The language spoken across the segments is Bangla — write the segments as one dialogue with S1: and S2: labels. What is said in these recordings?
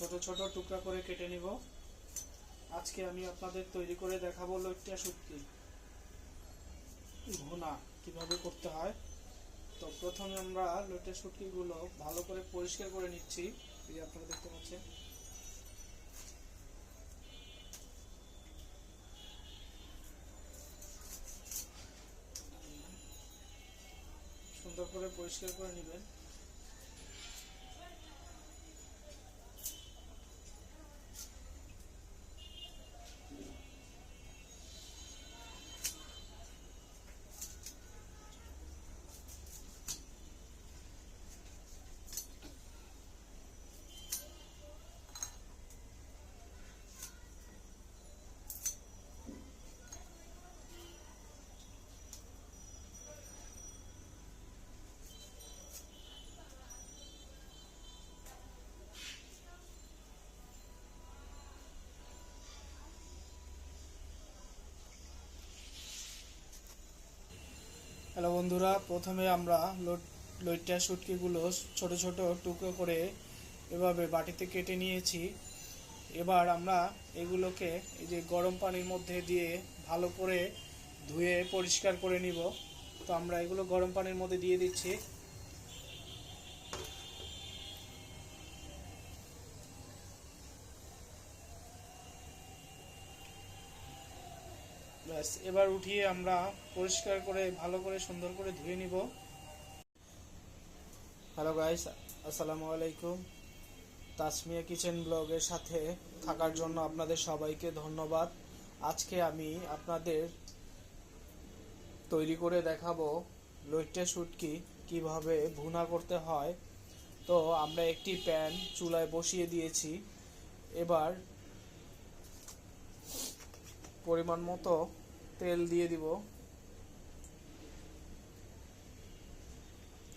S1: ছোট ছোট টুকরা করে কেটে নিব। আজকে আমি আপনাদের তৈরি করে দেখাবো লইট্টা শুটকি ভুনা কিভাবে করতে হয়। তো প্রথমে আমরা লইট্টা শুটকিগুলো ভালো করে পরিষ্কার করে নিচ্ছি। এই যে আপনারা দেখতে পাচ্ছেন, সুন্দর করে পরিষ্কার করে নেবেন। হ্যালো বন্ধুরা, প্রথমে আমরা লইট্টা শুটকিগুলো ছোট ছোট টুকরো করে এভাবে বাটিতে কেটে নিয়েছি। এবার আমরা এগুলোকে এই যে গরম পানির মধ্যে দিয়ে ভালো করে ধুয়ে পরিষ্কার করে নিব। তো আমরা এগুলো গরম পানির মধ্যে দিয়ে দিচ্ছি। ব্যাস, এবার উঠিয়ে আমরা পরিষ্কার করে ভালো করে সুন্দর করে ধুয়ে নিব। হ্যালো গাইস, আসসালামু আলাইকুম। তাসমিয়া কিচেন ব্লগের সাথে থাকার জন্য আপনাদের সবাইকে ধন্যবাদ। আজকে আমি আপনাদের তৈরি করে দেখাবো লইট্টা শুটকি কিভাবে ভুনা করতে হয়। তো আমরা একটি প্যান চুলায় বসিয়ে দিয়েছি। এবার পরিমাণ মতো তেল দিয়ে দিব।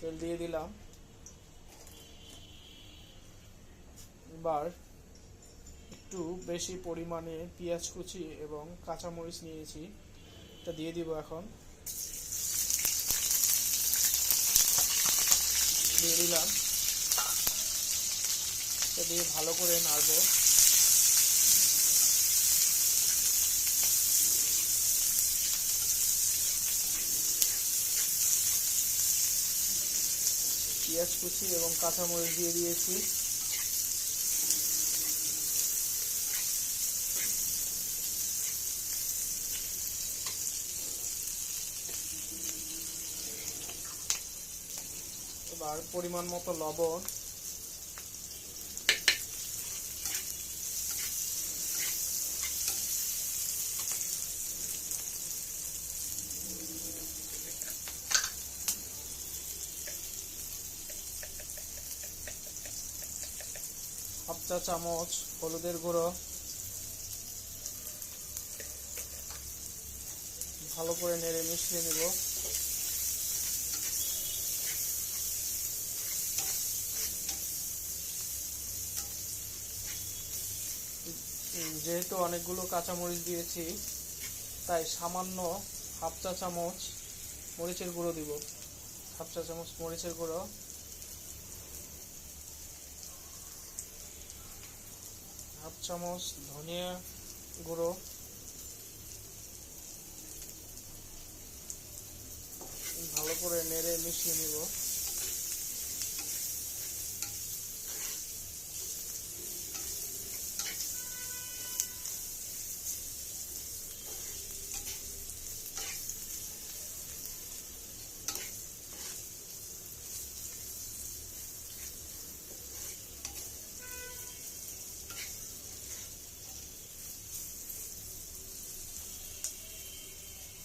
S1: তেল দিয়ে দিলাম। এবার একটু বেশি পরিমাণে পেঁয়াজ কুচি এবং কাঁচামরিচ নিয়েছি, এটা দিয়ে দিব। এখন দিয়ে দিলাম। এটা দিয়ে ভালো করে নাড়বো। পেঁয়াজ কুচি এবং কাঁচামরিচ দিয়ে দিয়েছি। এবার পরিমাণ মতো লবণ, হাফ চা চামচ হলুদের গুঁড়ো, ভালো করে নেড়ে মিশিয়ে নেব। যেহেতু অনেকগুলো কাঁচামরিচ দিয়েছি, তাই সামান্য হাফ চা চামচ মরিচের গুঁড়ো দিব। হাফ চা চামচ মরিচের গুঁড়ো, হাফ চামচ ধনিয়া গুঁড়ো, ভালো করে নেড়ে মিশিয়ে নিব।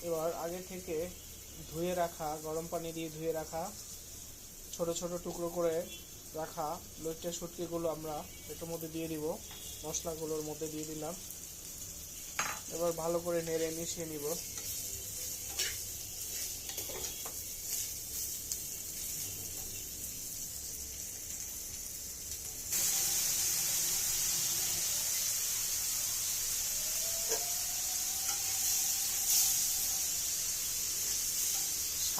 S1: এবার আগে থেকে ধুয়ে রাখা, গরম পানি দিয়ে ধুয়ে রাখা, ছোট ছোট টুকরো করে রাখা লইট্টা শুটকিগুলো আমরা এটার মধ্যে দিয়ে দিব। মশলাগুলোর মধ্যে দিয়ে দিলাম। এবার ভালো করে নেড়ে মিশিয়ে নিব।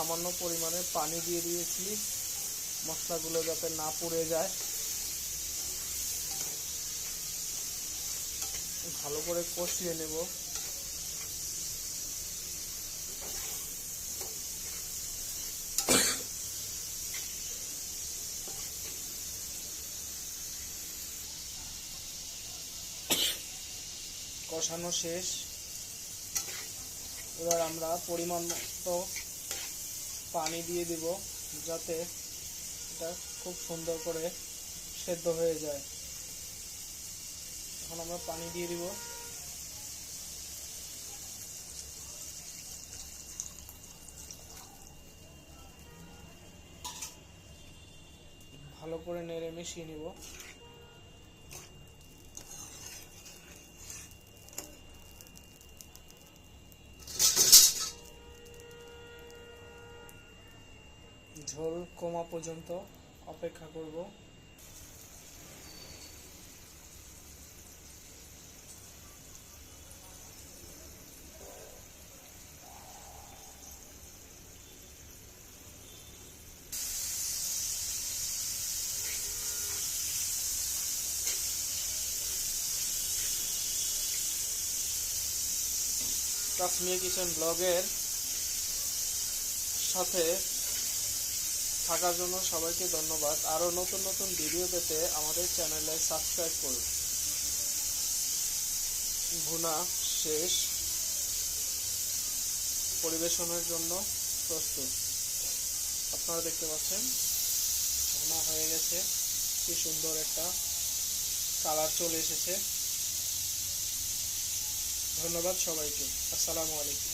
S1: সামান্য পরিমাণে পানি দিয়ে দিয়েছি মশলাগুলো যাতে না পুড়ে যায়। ভালো করে কষিয়ে নেব। কষানো শেষ। এবার আমরা পরিমাণ মতো পানি দিয়ে দিব, যাতে এটা খুব সুন্দর করে সেদ্ধ হয়ে যায়। এখন আমরা পানি দিয়ে দিব। ভালো করে নেড়ে মিশিয়ে নিব। ঝোল কমা পর্যন্ত অপেক্ষা করব। তাসমিয়া কিচেন ব্লগের সাথে থাকার জন্য সবাইকে ধন্যবাদ। আরো নতুন নতুন ভিডিও পেতে আমাদের চ্যানেলে সাবস্ক্রাইব করুন। ভুনা শেষ, পরিবেশনের জন্য প্রস্তুত। আপনারা দেখতে পাচ্ছেন ভুনা হয়ে গেছে, কি সুন্দর একটা কালার চলে এসেছে। ধন্যবাদ সবাইকে। আসসালামু আলাইকুম।